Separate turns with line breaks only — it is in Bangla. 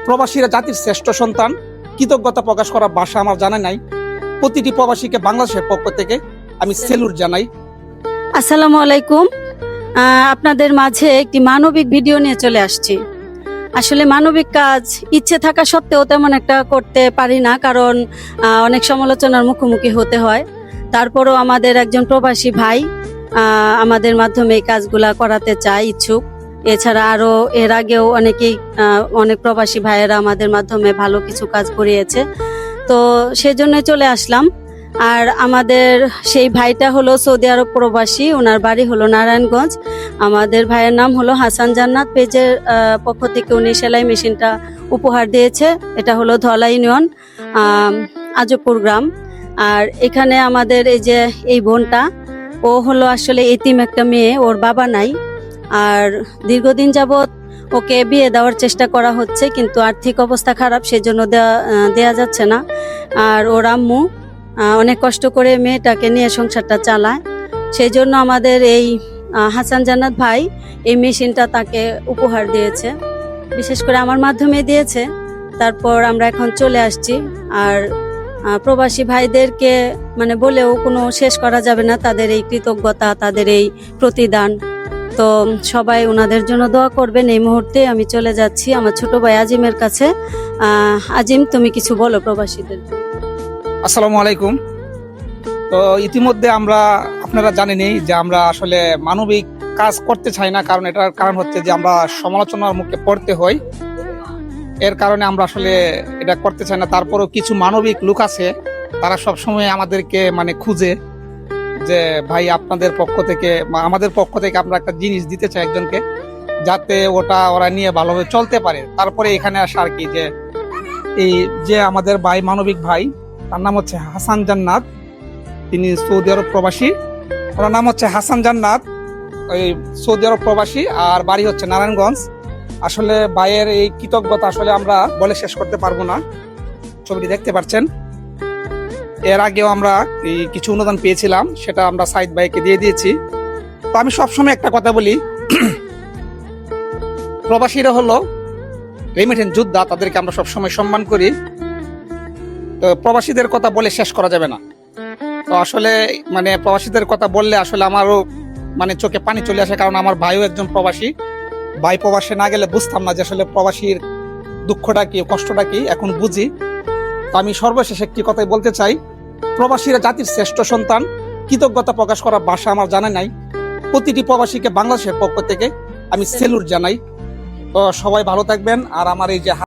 প্রবাসীরা জাতির শ্রেষ্ঠ সন্তান। কৃতজ্ঞতা প্রকাশ করার ভাষা আমার জানা নাই। প্রতিটি প্রবাসীকে বাংলাদেশের পক্ষ থেকে আমি সেলুট জানাই।
আসসালামু আলাইকুম। আপনাদের মাঝে একটি মানবিক ভিডিও নিয়ে চলে আসছি। আসলে মানবিক কাজ ইচ্ছে থাকা সত্ত্বেও তেমন একটা করতে পারি না, কারণ অনেক সমালোচনার মুখোমুখি হতে হয়। তারপরও আমাদের একজন প্রবাসী ভাই আমাদের মাধ্যমে এই কাজগুলা করাতে চায়, ইচ্ছুক। এছাড়া আরো এর আগেও অনেক প্রবাসী ভাইয়েরা আমাদের মাধ্যমে ভালো কিছু কাজ করিয়েছে, তো সেজন্য চলে আসলাম। আর আমাদের সেই ভাইটা হলো সৌদি আরব প্রবাসী, ওনার বাড়ি হলো নারায়ণগঞ্জ। আমাদের ভাইয়ের নাম হলো হাসান জান্নাত। পেজের পক্ষ থেকে উনি সেলাই মেশিনটা উপহার দিয়েছে। এটা হলো ধলা ইউনিয়ন, আজবপুর গ্রাম। আর এখানে আমাদের এই বোনটা, ও হলো আসলে এতিম একটা মেয়ে, ওর বাবা নাই। আর দীর্ঘদিন যাবৎ ওকে বিয়ে দেওয়ার চেষ্টা করা হচ্ছে, কিন্তু আর্থিক অবস্থা খারাপ, সেজন্য দেয়া যাচ্ছে না। আর ওর আম্মু অনেক কষ্ট করে মেয়েটাকে নিয়ে সংসারটা চালায়। সেই জন্য আমাদের এই হাসান জান্নাত ভাই এই মেশিনটা তাকে উপহার দিয়েছে, বিশেষ করে আমার মাধ্যমে দিয়েছে। তারপর আমরা এখন চলে আসছি। আর প্রবাসী ভাইদেরকে বলেও কোনো শেষ করা যাবে না তাদের এই কৃতজ্ঞতা, তাদের এই প্রতিদান। তো সবাই ওনাদের জন্য দোয়া করবেন। এই মুহূর্তে আমি চলে যাচ্ছি আমার ছোট ভাই আজিমের কাছে। আজিম, তুমি কিছু বলো প্রবাসীদের।
আসসালামু আলাইকুম। তো ইতিমধ্যে আপনারা জানেনই যে আমরা আসলে মানবিক কাজ করতে চাই না, কারণ এটার কারণ হচ্ছে যে আমরা সমালোচনার মুখে পড়তে হয়। এর কারণে আমরা আসলে এটা করতে চাই না। তারপরেও কিছু মানবিক লোক আছে, তারা সবসময় আমাদেরকে খুঁজে যে ভাই আপনাদের পক্ষ থেকে আমাদের পক্ষ থেকে আমরা একটা জিনিস দিতে চাই একজনকে, যাতে ওরা নিয়ে ভালোভাবে চলতে পারে। তারপরে এখানে আসা আর কি, যে আমাদের ভাই মানবিক ভাই, তার নাম হচ্ছে হাসান জান্নাত। তিনি সৌদি আরব প্রবাসী। ওনার নাম হচ্ছে হাসান জান্নাত, ওই সৌদি আরব প্রবাসী, আর বাড়ি হচ্ছে নারায়ণগঞ্জ। আসলে ভাইয়ের এই কৃতজ্ঞতা আসলে আমরা বলে শেষ করতে পারবো না। ছবিটি দেখতে পাচ্ছেন। এর আগেও আমরা কিছু অনুদান পেয়েছিলাম, সেটা আমরা সাইদ ভাইকে দিয়ে দিয়েছি। তো আমি সবসময় একটা কথা বলি, প্রবাসীরা হলো রেমিটেন্স যোদ্ধা, তাদেরকে আমরা সবসময় সম্মান করি। তো প্রবাসীদের কথা বলে শেষ করা যাবে না। তো আসলে প্রবাসীদের কথা বললে আসলে আমারও চোখে পানি চলে আসে, কারণ আমার ভাইও একজন প্রবাসী। ভাই প্রবাসে না গেলে বুঝতাম না যে আসলে প্রবাসীর দুঃখটা কি, কষ্টটা কি, এখন বুঝি। তো আমি সর্বশেষ একটি কথাই বলতে চাই, প্রবাসীরা জাতির শ্রেষ্ঠ সন্তান। কৃতজ্ঞতা প্রকাশ করার ভাষা আমার জানা নাই। প্রতিটি প্রবাসীকে বাংলাদেশের পক্ষ থেকে আমি সেলুট জানাই। তো সবাই ভালো থাকবেন। আর আমার এই যে